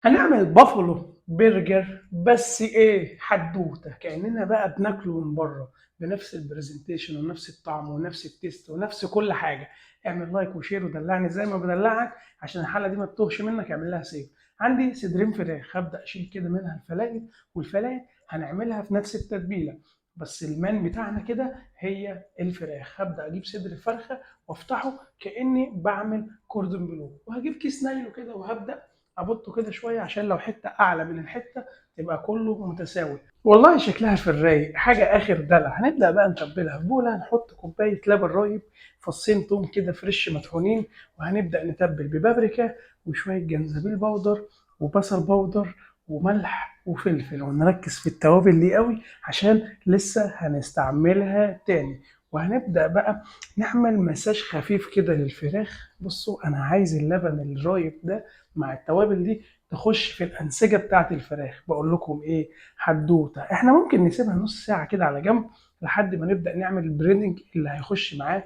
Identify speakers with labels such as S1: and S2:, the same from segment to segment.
S1: هنعمل بافلو برجر، بس ايه حدوته كأننا بقى بناكله من بره بنفس البرزنتيشن ونفس الطعم ونفس التيست ونفس كل حاجه. اعمل لايك وشير ودلعني زي ما بدلعك عشان الحلقه دي ما تتوهش منك. اعمل لها سيف. عندي صدرين فراخ، هبدا اشيل كده منها الفلائد، والفلائد هنعملها في نفس التتبيله، بس المان بتاعنا كده هي الفراخ. هبدا اجيب صدر الفرخه وافتحه كاني بعمل كوردون بلو، وهجيب كيس نايلو كده وهبدا ابطه كده شويه عشان لو حته اعلى من الحته تبقى كله متساوي. والله شكلها في الرايق حاجه اخر دلع. هنبدا بقى نتبلها في بوله، هنحط كوبايه لبن رايب، فصين توم كده فريش مطحونين، وهنبدا نتبل ببابريكا وشويه جنزبيل بودر وبصل بودر وملح وفلفل، ونركز في التوابل دي قوي عشان لسه هنستعملها تاني. وهنبدأ بقى نعمل مساج خفيف كده للفراخ. بصوا أنا عايز اللبن الرايب ده مع التوابل دي تخش في الانسجه بتاعه الفراخ. بقول لكم ايه حدوته، احنا ممكن نسيبها نص ساعه كده على جنب لحد ما نبدا نعمل البريدنج اللي هيخش معاه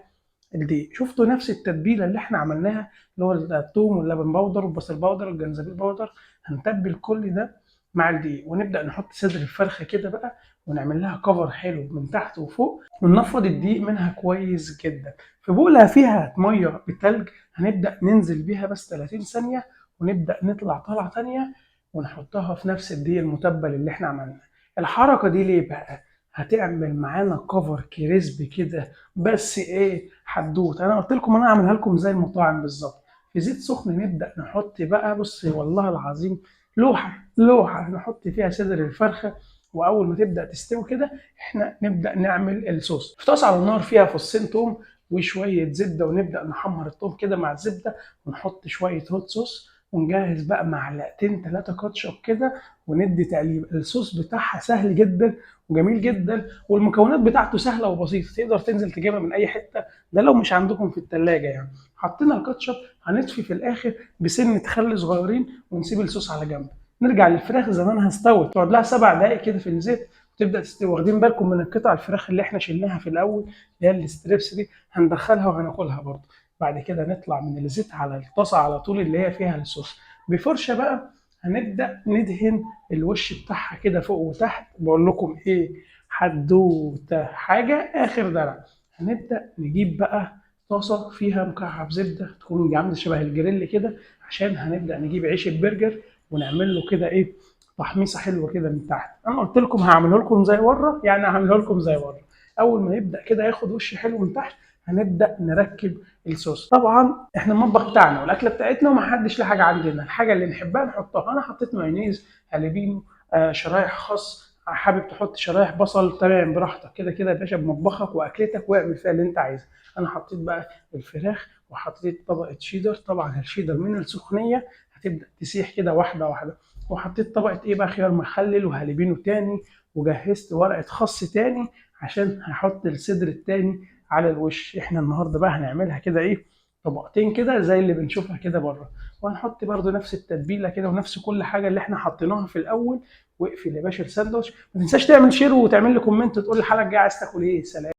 S1: الدقيق. شفتوا نفس التتبيله اللي احنا عملناها، اللي هو الثوم واللبن بودر والبصل بودر والجنزبيل بودر. هنتبل كل ده مع الدقيق، ونبدا نحط صدر الفرخه كده بقى، ونعمل لها كفر حلو من تحت وفوق، وننفض الدقيق منها كويس جدا. في بوله فيها ميه بتلج هنبدا ننزل بيها بس 30 ثانيه، ونبدأ نطلع طلعة تانية ونحطها في نفس الدقيق المتبل اللي احنا عملناه. الحركة دي ليه بقى؟ هتعمل معانا كفر كريسبي كده، بس ايه حدوت. انا قلت لكم انا هعملها لكم زي المطاعم بالظبط. في زيت سخن نبدأ نحط بقى، بص والله العظيم لوحة لوحة نحط فيها صدر الفرخة. واول ما تبدأ تستوي كده احنا نبدأ نعمل الصوص في طاسة على النار فيها فصين توم وشوية زبدة، ونبدأ نحمر التوم كده مع الزبدة، ونحط شوية هوت صوص، ونجهز بقى معلقتين ثلاثة كاتشب كده، وندي تقليب. الصوص بتاعها سهل جدا وجميل جدا، والمكونات بتاعته سهلة وبسيطة، تقدر تنزل تجيبها من أي حتة، ده لو مش عندكم في التلاجة يعني. حطينا الكاتشب، هنطفي في الآخر بسنة خل صغيرين ونسيب الصوص على جنب. نرجع للفراخ زمانها استوت، تقعد لها 7 دقايق كده في الزيت وتبدأ تستوي. واخدين بالكم من القطع الفراخ اللي احنا شلناها في الأول، اللي هي الستريبس دي، هندخلها وهناكلها برضه. بعد كده نطلع من الزيت على الطاسه على طول اللي هي فيها الصوص بفرشه بقى. هنبدا ندهن الوش بتاعها كده فوق وتحت. بقول لكم ايه حدوته حاجه اخر دلع. هنبدا نجيب بقى طاسه فيها مكعب زبده تكون عامله شبه الجريل كده، عشان هنبدا نجيب عيش البرجر ونعمل له كده ايه تحميصه حلوه كده من تحت. انا قلت لكم هعمله لكم زي بره، يعني هعمله لكم زي بره. اول ما يبدا كده ياخد وش حلو من تحت هنبدا نركب الصوص. طبعا احنا المطبخ بتاعنا والاكله بتاعتنا وما حدش له حاجه عندنا، الحاجه اللي نحبها نحطها. انا حطيت مايونيز، هالبينو، شرايح خس، حابب تحط شرايح بصل تمام براحتك، كده كده يا باشا بمطبخك واكلتك واعمل فيها اللي انت عايزه. انا حطيت بقى الفراخ وحطيت طبقه شيدر، طبعا الشيدر من السخنيه هتبدا تسيح كده واحده واحده. وحطيت طبقه ايه بقى خيار مخلل وهالبينو تاني، وجهزت ورقه خس تاني عشان هحط الصدر التاني على الوش. احنا النهارده بقى هنعملها كده ايه طبقتين كده زي اللي بنشوفها كده بره، وهنحط برده نفس التتبيله كده ونفس كل حاجه اللي احنا حطيناها في الاول. واقفل يا باشا الساندوتش، ما تنساش تعمل شير وتعمل لي كومنت تقول الحلقه الجايه عايز تاكل ايه. سلام.